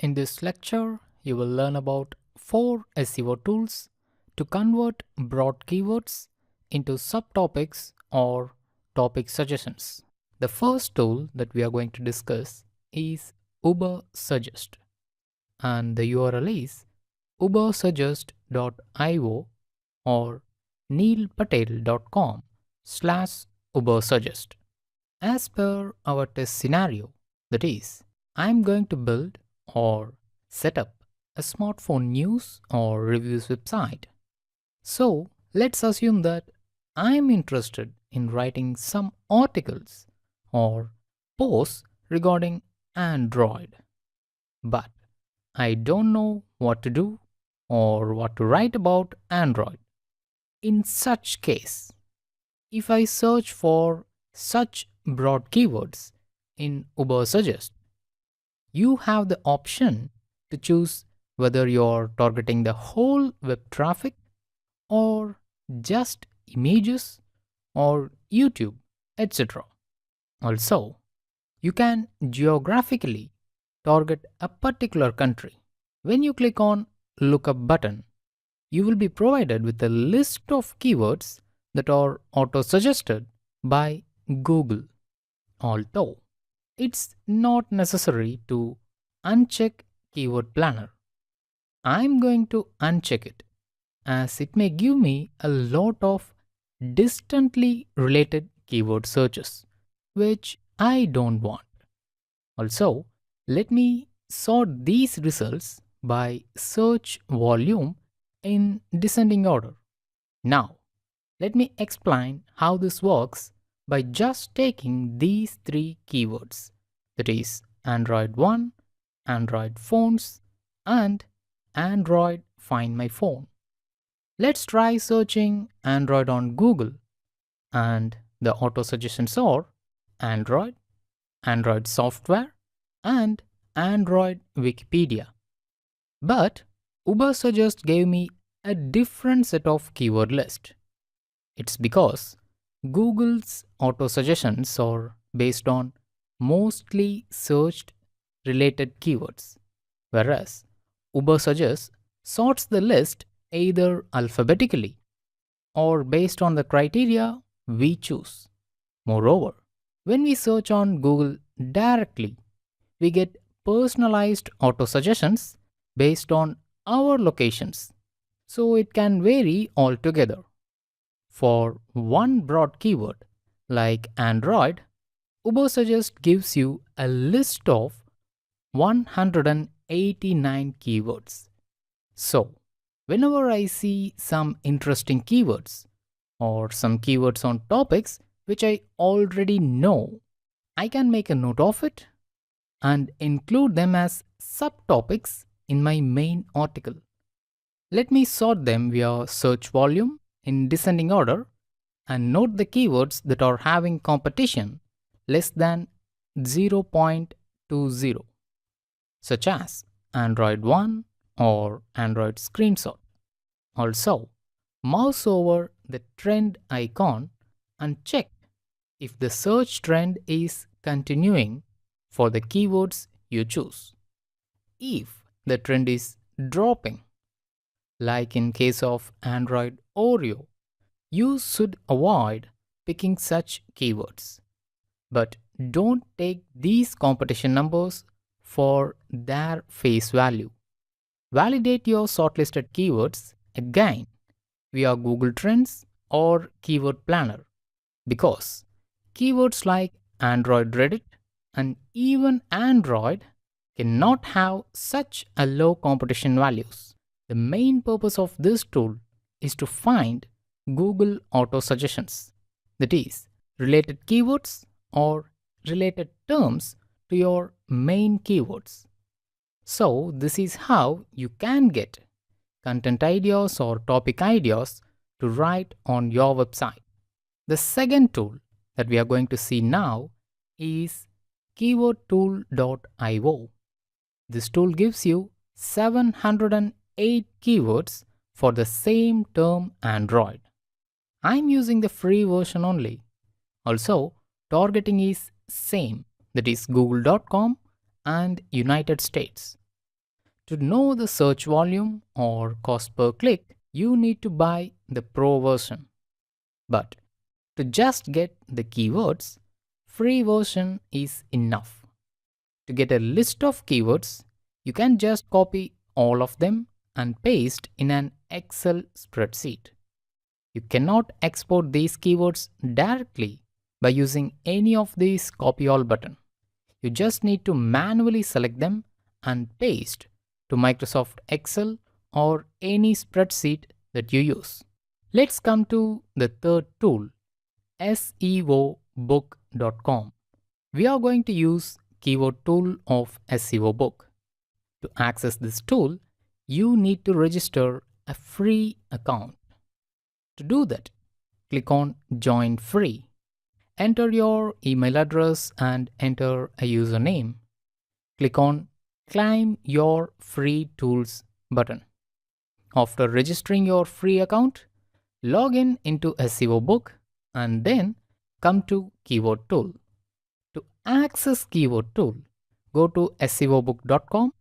In this lecture, you will learn about 4 SEO tools to convert broad keywords into subtopics or topic suggestions. The first tool that we are going to discuss is Uber Suggest, and the URL is ubersuggest.io or neilpatel.com/ubersuggest. As per our test scenario, that is, I'm going to build or set up a smartphone news or reviews website. So let's assume that I'm interested in writing some articles or posts regarding Android, but I don't know what to do or what to write about Android. In such case, if I search for such broad keywords in Uber Suggest, you have the option to choose whether you're targeting the whole web traffic or just images or YouTube, etc. Also, you can geographically target a particular country. When you click on Lookup button, you will be provided with a list of keywords that are auto-suggested by Google. Although, it's not necessary to uncheck Keyword Planner. I'm going to uncheck it as it may give me a lot of distantly related keyword searches, which I don't want. Also, let me sort these results by search volume in descending order. Now, let me explain how this works by just taking these 3 keywords, that is Android One, Android phones, and Android Find My Phone. Let's try searching Android on Google, and the auto suggestions are Android, Android software, and Android Wikipedia. But Uber Suggest gave me a different set of keyword list. It's because Google's auto suggestions are based on mostly searched related keywords, whereas Uber Suggest sorts the list either alphabetically or based on the criteria we choose. Moreover, when we search on Google directly, we get personalized auto suggestions based on our locations, so it can vary altogether. For one broad keyword like Android, Uber Suggest gives you a list of 189 keywords. So, whenever I see some interesting keywords or some keywords on topics which I already know, I can make a note of it and include them as subtopics in my main article. Let me sort them via search volume in descending order and note the keywords that are having competition less than 0.20, such as Android One or Android screenshot. Also, mouse over the trend icon and check if the search trend is continuing for the keywords you choose. If the trend is dropping, like in case of Android Oreo, you should avoid picking such keywords. But don't take these competition numbers for their face value. Validate your shortlisted keywords again via Google Trends or Keyword Planner, because keywords like Android Reddit and even Android cannot have such a low competition values. The main purpose of this tool is to find Google auto suggestions, that is, related keywords or related terms to your main keywords. So, this is how you can get content ideas or topic ideas to write on your website. The second tool that we are going to see now is keywordtool.io. This tool gives you 708 keywords for the same term Android. I'm using the free version only. Also, targeting is same, that is google.com and United States. To know the search volume or cost per click, you need to buy the pro version. But to just get the keywords, free version is enough. To get a list of keywords, you can just copy all of them and paste in an Excel spreadsheet. You cannot export these keywords directly by using any of these copy all button. You just need to manually select them and paste to Microsoft Excel or any spreadsheet that you use. Let's come to the third tool, SEObook.com. We are going to use keyword tool of SEO Book. To access this tool, you need to register a free account. To do that, click on Join Free. Enter your email address and enter a username. Click on Claim Your Free Tools button. After registering your free account, log in into SEO Book and then come to Keyword Tool. To access Keyword Tool, go to SEObook.com,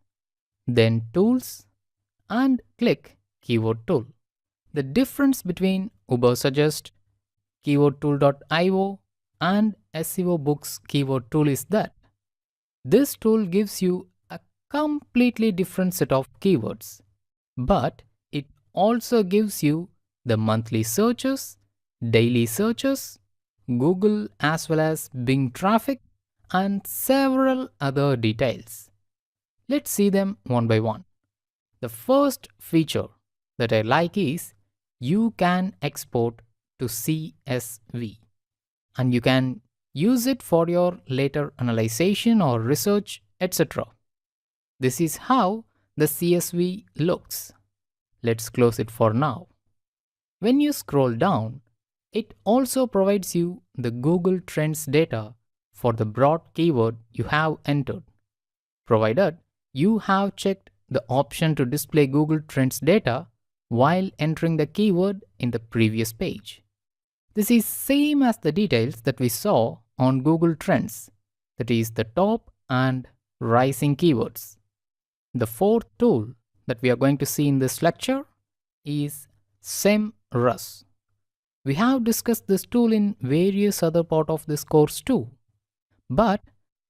then Tools, and click Keyword Tool. The difference between Ubersuggest, keywordtool.io, and SEO Book's Keyword Tool is that this tool gives you a completely different set of keywords, but it also gives you the monthly searches, daily searches, Google as well as Bing traffic, and several other details. Let's see them one by one. The first feature that I like is you can export to CSV and you can use it for your later analyzation or research, etc. This is how the CSV looks. Let's close it for now. When you scroll down, it also provides you the Google Trends data for the broad keyword you have entered, provided you have checked the option to display Google Trends data while entering the keyword in the previous page. This is same as the details that we saw on Google Trends, that is the top and rising keywords. The fourth tool that we are going to see in this lecture is SEMrush. We have discussed this tool in various other part of this course too, but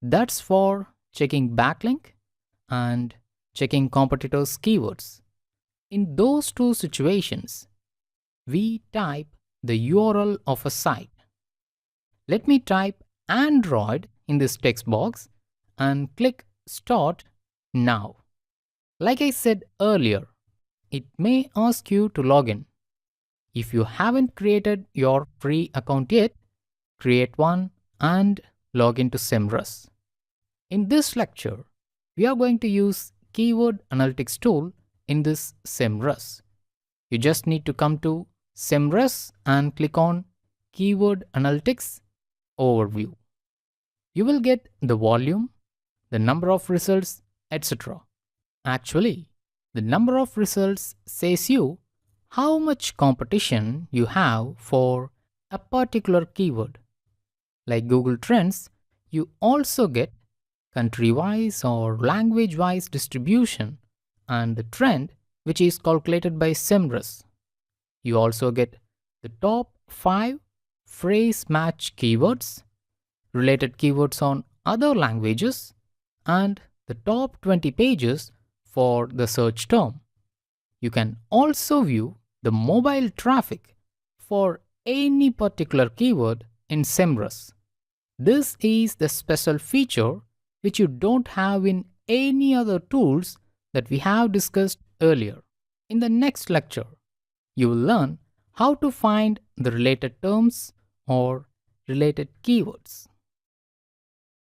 that's for checking backlink and checking competitors' keywords. In those two situations, we type the URL of a site. Let me type Android in this text box and click Start now. Like I said earlier, it may ask you to log in. If you haven't created your free account yet, create one and log into SEMrush. In this lecture, we are going to use Keyword Analytics tool in this SEMrush. You just need to come to SEMrush and click on Keyword Analytics Overview. You will get the volume, the number of results, etc. Actually, the number of results says you how much competition you have for a particular keyword. Like Google Trends, you also get country-wise or language-wise distribution and the trend which is calculated by SEMrush. You also get the top 5 phrase match keywords, related keywords on other languages, and the top 20 pages for the search term. You can also view the mobile traffic for any particular keyword in SEMrush. This is the special feature which you don't have in any other tools that we have discussed earlier. In the next lecture, you will learn how to find the related terms or related keywords.